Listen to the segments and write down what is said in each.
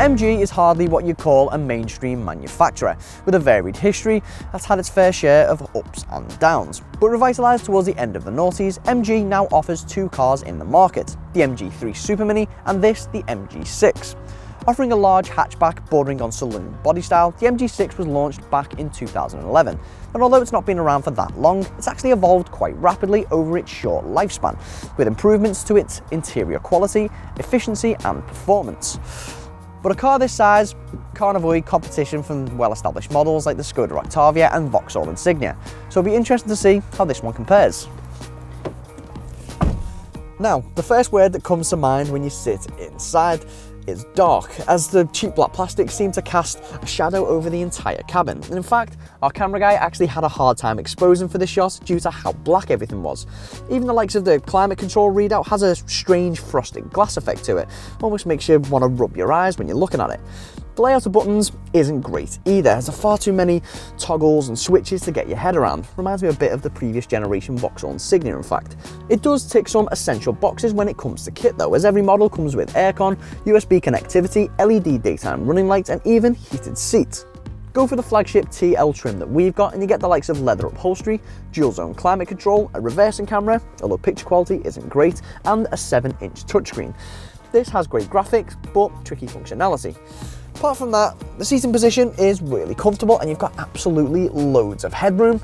MG is hardly what you call a mainstream manufacturer, with a varied history that's had its fair share of ups and downs. But revitalised towards the end of the noughties, MG now offers two cars in the market, the MG3 Super Mini and this, the MG6. Offering a large hatchback bordering on saloon body style, the MG6 was launched back in 2011, and although it's not been around for that long, it's actually evolved quite rapidly over its short lifespan, with improvements to its interior quality, efficiency and performance. But a car this size can't avoid competition from well-established models like the Skoda Octavia and Vauxhall Insignia, so it'll be interesting to see how this one compares. Now, the first word that comes to mind when you sit inside is dark, as the cheap black plastic seemed to cast a shadow over the entire cabin. And in fact, our camera guy actually had a hard time exposing for this shot due to how black everything was. Even the likes of the climate control readout has a strange frosted glass effect to it, almost makes you want to rub your eyes when you're looking at it. The layout of buttons isn't great either, there's far too many toggles and switches to get your head around. Reminds me a bit of the previous generation Vauxhall Insignia in fact. It does tick some essential boxes when it comes to kit though, as every model comes with aircon, USB connectivity, LED daytime running lights and even heated seats. Go for the flagship TL trim that we've got and you get the likes of leather upholstery, dual zone climate control, a reversing camera, although picture quality isn't great, and a 7-inch touchscreen. This has great graphics but tricky functionality. Apart from that, the seating position is really comfortable and you've got absolutely loads of headroom,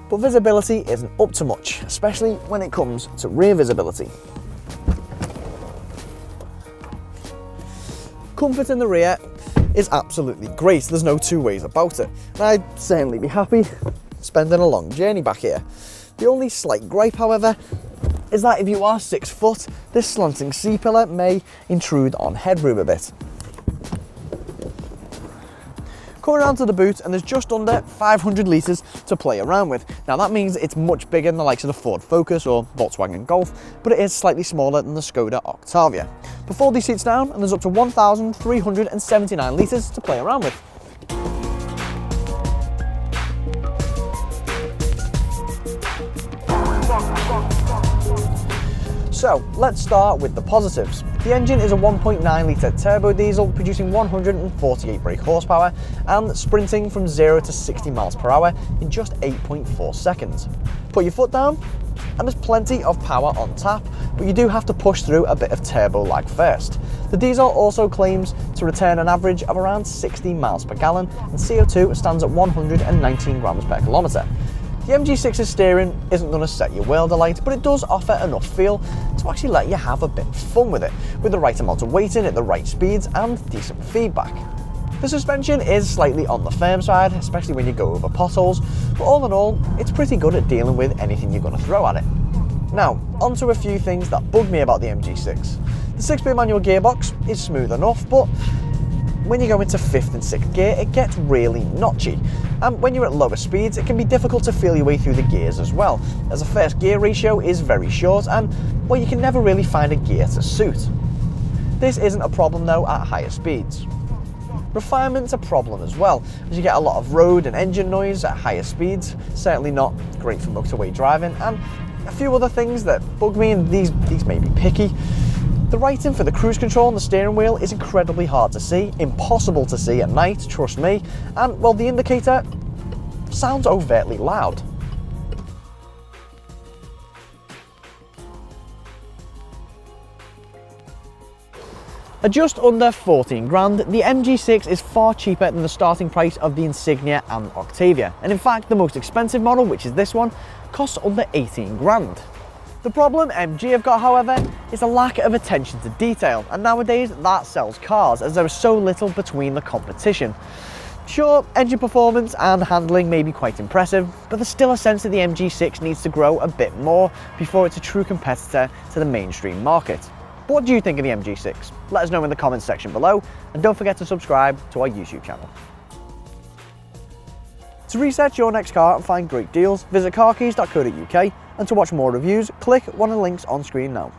but visibility isn't up to much, especially when it comes to rear visibility. Comfort in the rear is absolutely great, there's no two ways about it, and I'd certainly be happy spending a long journey back here. The only slight gripe, however, is that if you are 6 foot, this slanting C-pillar may intrude on headroom a bit. Coming around to the boot, and there's just under 500 litres to play around with. Now that means it's much bigger than the likes of the Ford Focus or Volkswagen Golf, but it is slightly smaller than the Skoda Octavia. But fold these seats down and there's up to 1,379 litres to play around with. So let's start with the positives. The engine is a 1.9 litre turbo diesel producing 148 brake horsepower and sprinting from 0 to 60 miles per hour in just 8.4 seconds. Put your foot down and there's plenty of power on tap, but you do have to push through a bit of turbo lag first. The diesel also claims to return an average of around 60 miles per gallon and CO2 stands at 119 grams per kilometre. The MG6's steering isn't going to set your world alight, but it does offer enough feel to actually let you have a bit of fun with it, with the right amount of weight in at the right speeds and decent feedback. The suspension is slightly on the firm side, especially when you go over potholes, but all in all, it's pretty good at dealing with anything you're going to throw at it. Now, onto a few things that bug me about the MG6. The 6-speed manual gearbox is smooth enough, but when you go into 5th and 6th gear, it gets really notchy. And when you're at lower speeds, it can be difficult to feel your way through the gears as well, as the first gear ratio is very short and, well, you can never really find a gear to suit. This isn't a problem though at higher speeds. Refinement's a problem as well, as you get a lot of road and engine noise at higher speeds, certainly not great for motorway driving, and a few other things that bug me, and these may be picky. The writing for the cruise control on the steering wheel is incredibly hard to see, impossible to see at night, trust me, and well, the indicator sounds overtly loud. At just under 14 grand, the MG6 is far cheaper than the starting price of the Insignia and Octavia, and in fact the most expensive model, which is this one, costs under 18 grand. The problem MG have got, however, is a lack of attention to detail, and nowadays that sells cars as there is so little between the competition. Sure, engine performance and handling may be quite impressive, but there's still a sense that the MG6 needs to grow a bit more before it's a true competitor to the mainstream market. But what do you think of the MG6? Let us know in the comments section below, and don't forget to subscribe to our YouTube channel. To research your next car and find great deals, visit carkeys.co.uk, and to watch more reviews, click one of the links on screen now.